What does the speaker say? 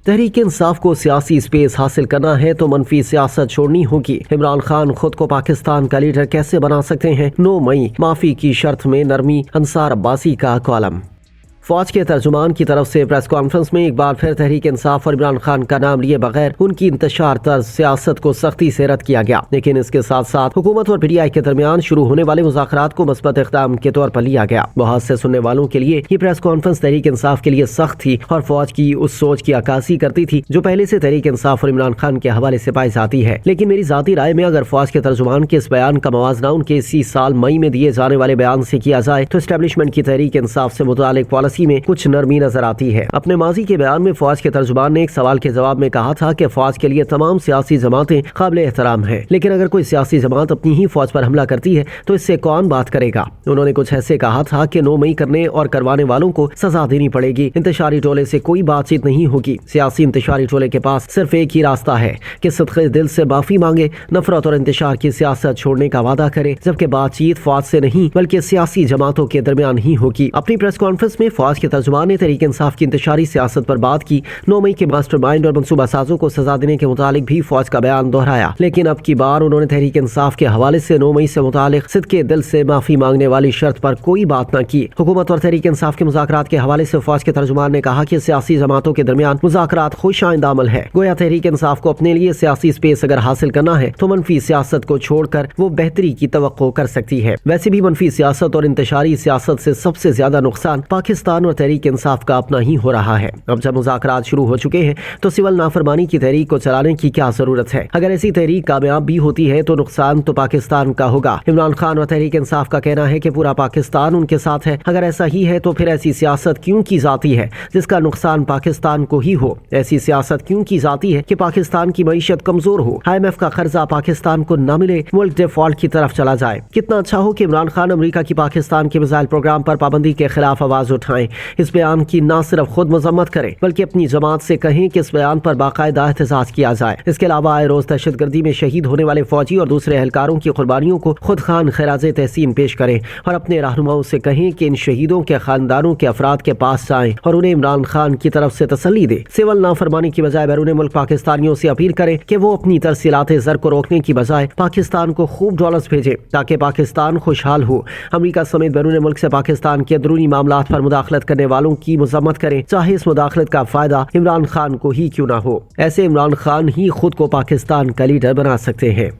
تحریک انصاف کو سیاسی سپیس حاصل کرنا ہے تو منفی سیاست چھوڑنی ہوگی۔ عمران خان خود کو پاکستان کا لیڈر کیسے بنا سکتے ہیں؟ 9 مئی معافی کی شرط میں نرمی، انصار عباسی کا کالم۔ فوج کے ترجمان کی طرف سے پریس کانفرنس میں ایک بار پھر تحریک انصاف اور عمران خان کا نام لیے بغیر ان کی انتشار طرز سیاست کو سختی سے رد کیا گیا، لیکن اس کے ساتھ ساتھ حکومت اور PTI کے درمیان شروع ہونے والے مذاکرات کو مثبت اقدام کے طور پر لیا گیا۔ بہت سے سننے والوں کے لیے یہ پریس کانفرنس تحریک انصاف کے لیے سخت تھی اور فوج کی اس سوچ کی عکاسی کرتی تھی جو پہلے سے تحریک انصاف اور عمران خان کے حوالے سے پائی جاتی ہے۔ لیکن میری ذاتی رائے میں اگر فوج کے ترجمان کے اس بیان کا موازنہ ان کے اسی سال مئی میں دیے جانے والے بیان سے کیا جائے تو اسٹیبلشمنٹ کی تحریک انصاف سے متعلق پالیسی میں کچھ نرمی نظر آتی ہے۔ اپنے ماضی کے بیان میں فوج کے ترجمان نے ایک سوال کے جواب میں کہا تھا کہ فوج کے لیے تمام سیاسی جماعتیں قابل احترام ہیں، لیکن اگر کوئی سیاسی جماعت اپنی ہی فوج پر حملہ کرتی ہے تو اس سے کون بات کرے گا؟ انہوں نے کچھ ایسے کہا تھا کہ 9 مئی کرنے اور کروانے والوں کو سزا دینی پڑے گی، انتشاری ٹولے سے کوئی بات چیت نہیں ہوگی۔ سیاسی انتشاری ٹولے کے پاس صرف ایک ہی راستہ ہے کہ صدقے دل سے معافی مانگے، نفرت اور انتشار کی سیاست چھوڑنے کا وعدہ کرے، جبکہ بات چیت فوج سے نہیں بلکہ سیاسی جماعتوں کے درمیان ہی ہوگی۔ اپنی پریس کانفرنس میں فوج کے ترجمان نے تحریک انصاف کی انتشاری سیاست پر بات کی۔ 9 مئی کے ماسٹر مائنڈ اور منصوبہ سازوں کو سزا دینے کے متعلق بھی فوج کا بیان دہرایا، لیکن اب کی بار انہوں نے تحریک انصاف کے حوالے سے 9 مئی سے متعلق صدقے دل سے معافی مانگنے والی شرط پر کوئی بات نہ کی۔ حکومت اور تحریک انصاف کے مذاکرات کے حوالے سے فوج کے ترجمان نے کہا کہ سیاسی جماعتوں کے درمیان مذاکرات خوش آئندہ عمل ہے۔ گویا تحریک انصاف کو اپنے لیے سیاسی سپیس اگر حاصل کرنا ہے تو منفی سیاست کو چھوڑ کر وہ بہتری کی توقع کر سکتی ہے۔ ویسے بھی منفی سیاست اور انتشاری سیاست سے سب سے زیادہ نقصان پاکستان اور تحریک انصاف کا اپنا ہی ہو رہا ہے۔ اب جب مذاکرات شروع ہو چکے ہیں تو سول نافرمانی کی تحریک کو چلانے کی کیا ضرورت ہے؟ اگر ایسی تحریک کامیاب بھی ہوتی ہے تو نقصان تو پاکستان کا ہوگا۔ عمران خان اور تحریک انصاف کا کہنا ہے کہ پورا پاکستان ان کے ساتھ ہے۔ اگر ایسا ہی ہے تو پھر ایسی سیاست کیوں کی جاتی ہے جس کا نقصان پاکستان کو ہی ہو؟ ایسی سیاست کیوں کی جاتی ہے کہ پاکستان کی معیشت کمزور ہو، IMF کا قرضہ پاکستان کو نہ ملے، ملک ڈیفالٹ کی طرف چلا جائے؟ کتنا اچھا ہو کہ عمران خان امریکہ کی پاکستان کے میزائل پروگرام پر پابندی کے خلاف آواز اٹھائیں، اس بیان کی نہ صرف خود مذمت کریں بلکہ اپنی جماعت سے کہیں کہ اس بیان پر باقاعدہ احتجاج کیا جائے۔ اس کے علاوہ آئے روز دہشت گردی میں شہید ہونے والے فوجی اور دوسرے اہلکاروں کی قربانیوں کو خود خان خراج تحسین پیش کریں اور اپنے رہنماؤں سے کہیں کہ ان شہیدوں کے خاندانوں کے افراد کے پاس جائیں اور انہیں عمران خان کی طرف سے تسلی دے۔ سول نافرمانی کی بجائے بیرون ملک پاکستانیوں سے اپیل کریں کہ وہ اپنی ترسیلات زر کو روکنے کی بجائے پاکستان کو خوب ڈالرز بھیجیں تاکہ پاکستان خوشحال ہو۔ امریکہ سمیت بیرون ملک سے پاکستان کے اندرونی معاملات پر مداخلت کرنے والوں کی مذمت کریں، چاہے اس مداخلت کا فائدہ عمران خان کو ہی کیوں نہ ہو۔ ایسے عمران خان ہی خود کو پاکستان کا لیڈر بنا سکتے ہیں۔